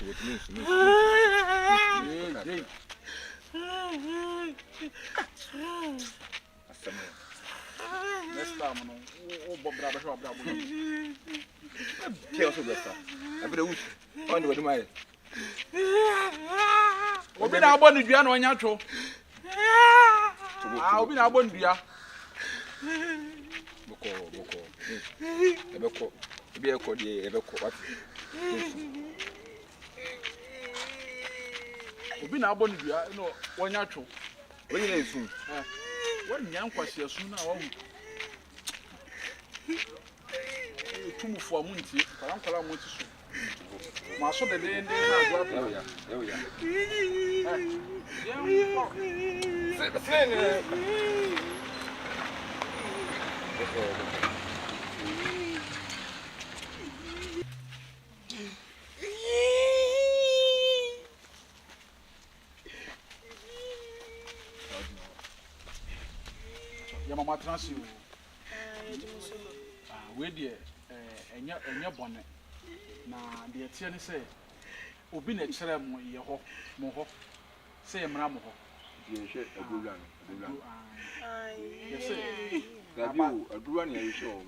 Next time, no. Oh, Bob, brother, brother. Tell us about I put a wood on the way. Obi na abọ nudua na onya tro. Obi na abọ nudua. Boko. Ebeko. Ebi ekọ die ebeko what? Obi na abọ nudua no onya tro. Onye na esu. Wọ́n nya nkwasi esu na wo. Tumufo amunti, kwarankwala amunti so. Ma so de na agwa to ya. Ya mama transi o. We dey enya bone na de etie ne say obi na kire mo ye ho mo ho say emra mo ho ye hwe adura no ye say gabi o adura ne ye hwe o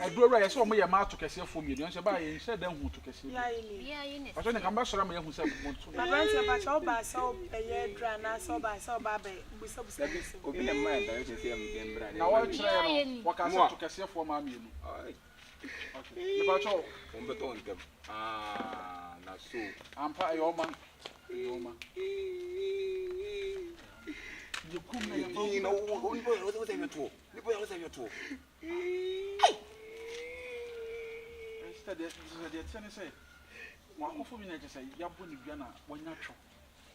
adura ye say o mo ye ma to kese fo mi nse ba ye nse dan hu to kese ba so ne kan ba sora mo ye hu say mo to Abrante ba so ba so ye adura na so ba be busa obi na man da ye say em bra na wa kire no wa ka so to kese fo ma mi nu okay me ba cho o mbeto on dem na so ampa yo man you come na you know what say you to you boy say you to instead the ten say mo akofo mi na je say ya bo ni bia na wonya tro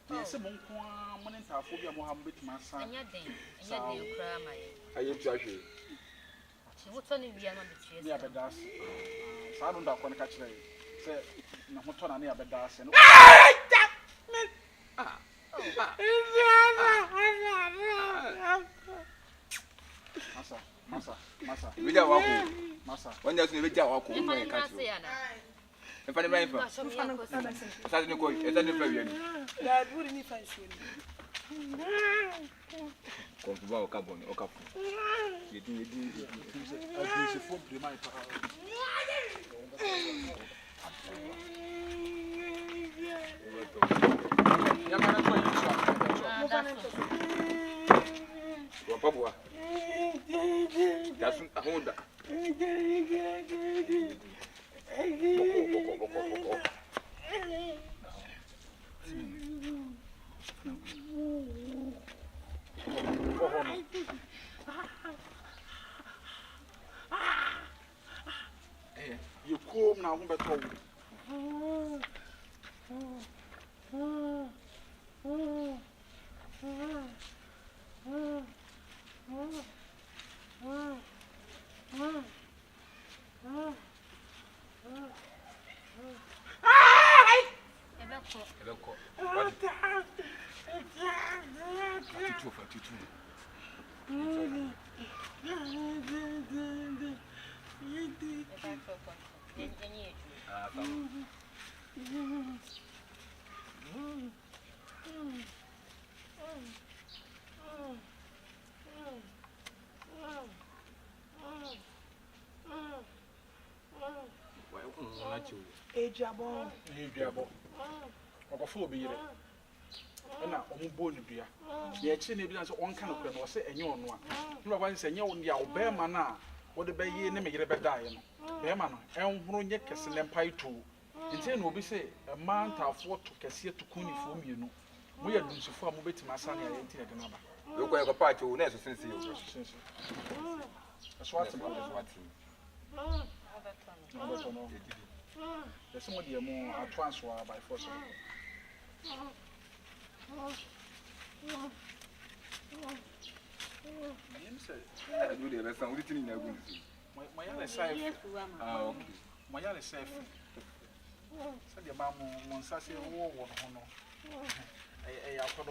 na se mo nko a mo ne ntafo bia mo ha mo betima san anya den kra ma ye aye tu ahwe chi wo to ne bia ma betie ni abedas sa no nda ko ne ka kire se na ho to na ne abedas no Masa. Bija wako. Masa. Wanja sine bija wako. Mo ye ka kire. Mfane ba mfa. Sasa ni ko, esa ni fa wiani. Da buri ni fa shoni. Ko tuba okaboni, okafu. Yedi. Se fo prima pa. Ya mana to yi so. Wa pabua. Dasun ahunda. Boko. You come now, beto. Ebeko. Fatitu. Ejabo. Okofo obi yire. Na ombo ni dua. Ye chi na bi na so onka no kure no se enye ono a. Ni baba se enye ono ya obema na wo de bayi ne me yire bedae no. Bema no enhuru nye kese ne mpai to. Nti na obi se mantafo to kese to kunifo mienu. Mo ya dunsufo a mo betima asa na ye nti na de na ba. We ko e pa to na eso sense yo. Aswati mo aswati. No. There's somebody more transfer by force. I do the rest. I'm waiting in a good. My other side. Okay. My other side. Said your mom, Monsassi, war one honor. I have got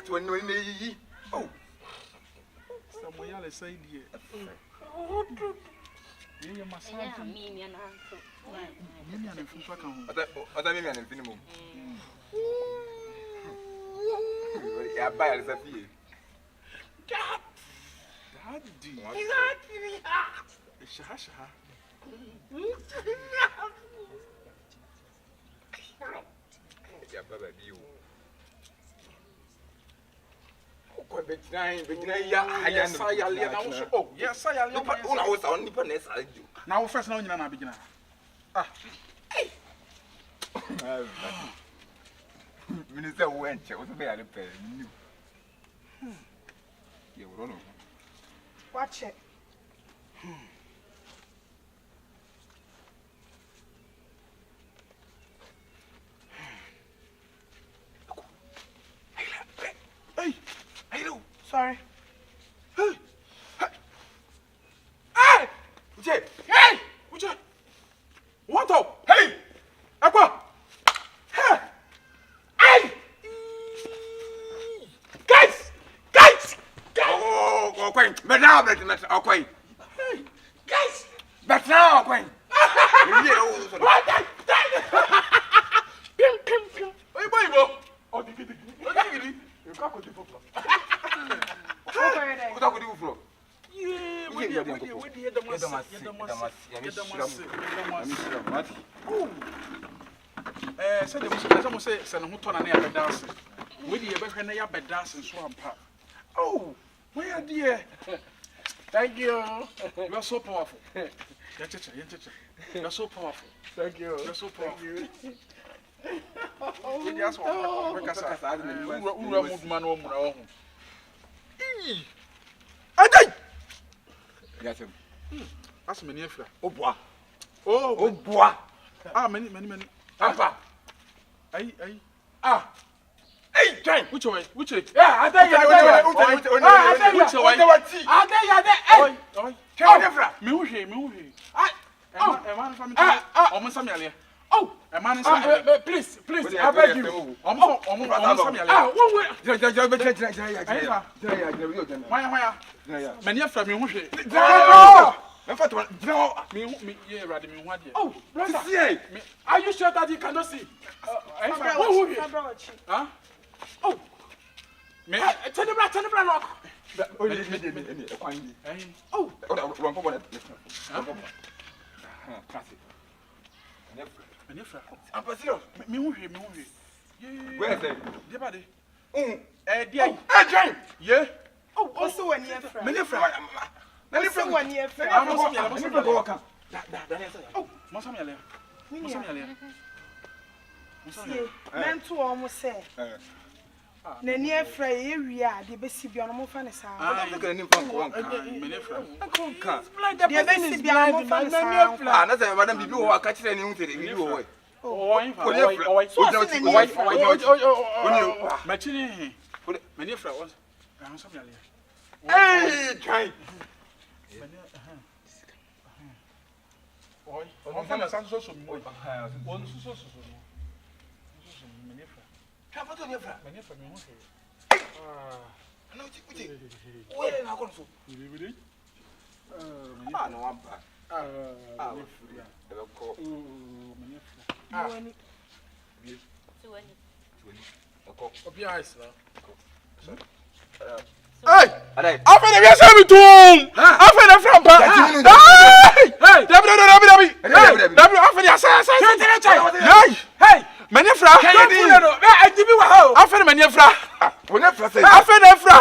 Cat when you oh. Some yellow say, dear. You must have me and other men in minimum. I buy a recipe. Daddy, Shasha. Yeah, Baba, you. Oh, yes, I am. I was only Panessa. Now, first, no, you're not beginner. Ah, Minister went, I was very pain. You don't know. Watch it. hey, Hello. Sorry. hey, Hey! Jay! hey, would you want to? Hey! Aqua, hey, hey, guys, Oh, Queen! But now, okay. hey, guys, But now, Queen! what? Pim. Hey, boy, oh, diggy. You can't go to the What do you do? yeah, we did said the most say, San Hutton and Abba dancing. We did ever hear Abba dancing swamp. Oh, where dear? Thank you. You are so powerful. You are so powerful. Thank you. You are so powerful. We just want to make us Yes, that's many afra. oh, boy. Oh, Boy. ah, many. Papa. Ay. Ah. Hey, Jane. Which way? Yeah, I tell you. Oh, a man is please, I beg you. Many from me, oh, brother, are you sure that you cannot see? Huh? Oh, me, turn the block. Me where is it? Everybody. Dear. Yeah. Oh, also when you're from. Many from. Also when you're from. Oh, Mosamiale. Men to almost say. Nani afraid area, the best be on my fan is out. I think I need one. Many from. The best be on my fan is out. Another madam, you are catching you away. Machine. Many flowers. Hey, try. Oi, on fait la santé sur moi. On se sosse. Qu'est-ce que tu fais? Many from you. Ah, non, tu écoutes. Où est la console? Ah, non, pas. Ah, oui, d'accord. Hey! I feel the same with you. I feel the from pa. Hey! Hey! Many fra. I give you how. I feel many fra. I feel the fra.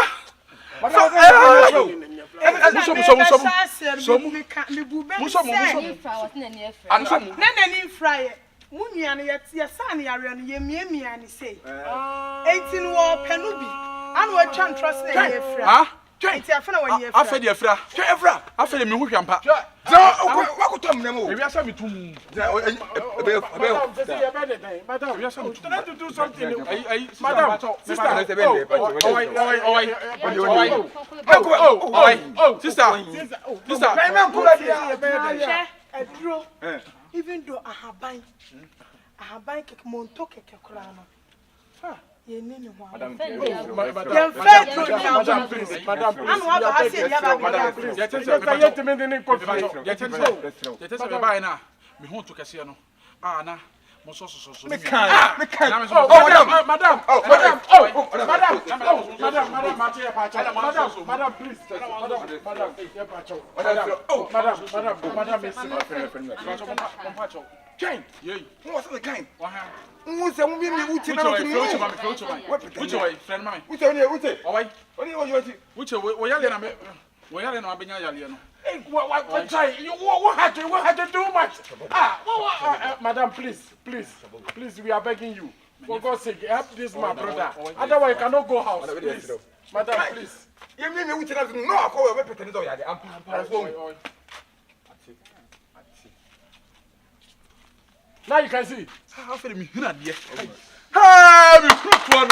Munian yet, your son, Yarian, ye me, and say 18 war penubi. And we're trying to trust the friend. It's a friend when you're afraid of Fra. I feel me who can pack. What could tell me? We are something to do something. Even though I have buying cake, Montoke, Colano. Madam, Ken, what's the kind? Who's a woman who which friend man? Which one? Which what had to do much? Madam, please, we are begging you. For God's sake, help this my brother. Otherwise, I cannot go house. Please. Madam, please. You mean me which no, I call you pretend to I'm now you can see. How feel me here? Ah, me crook one.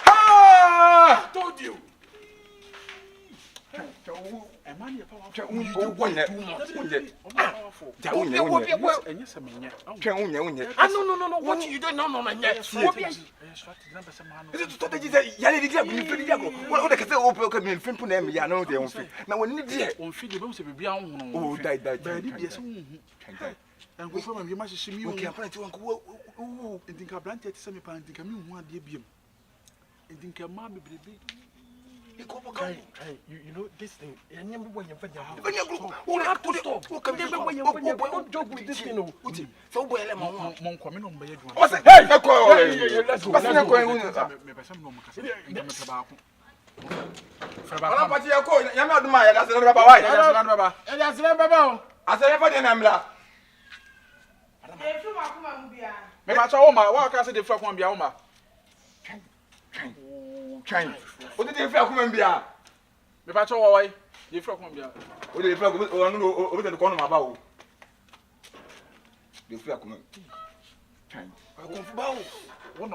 Ah, told you. A man you powerful. No. What you don't know, no. And go from you must see me. Okay, I'm trying to go. Oh, and think I planted some plant. Think I mean one day be. And think a mammy baby. You know this thing. I never when you find out. When you go, who have to stop? Who can never when you don't joke with this thing. So well, I'm coming on by you. Hey, let's go. I'm going to some no me ba cha oma wa ka se de fra kwa bia oma Train. O de fra kwa bia me ba cha wo wai de fra kwa bia o de fra o no o de ko no ma ba o de fra kwa train ko fu ba o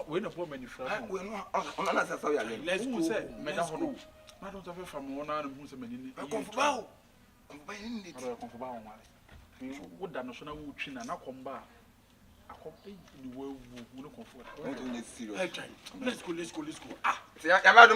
we no po mani fra we no on na sa ya le let's go say me da ho no ma don ta fe fra mo na no hu se mani ni ko fu ba o ko ba ni ni ko fu ba o ma wo da no so na wo twi na na komba akom e ni wo no comfort let's go ah ya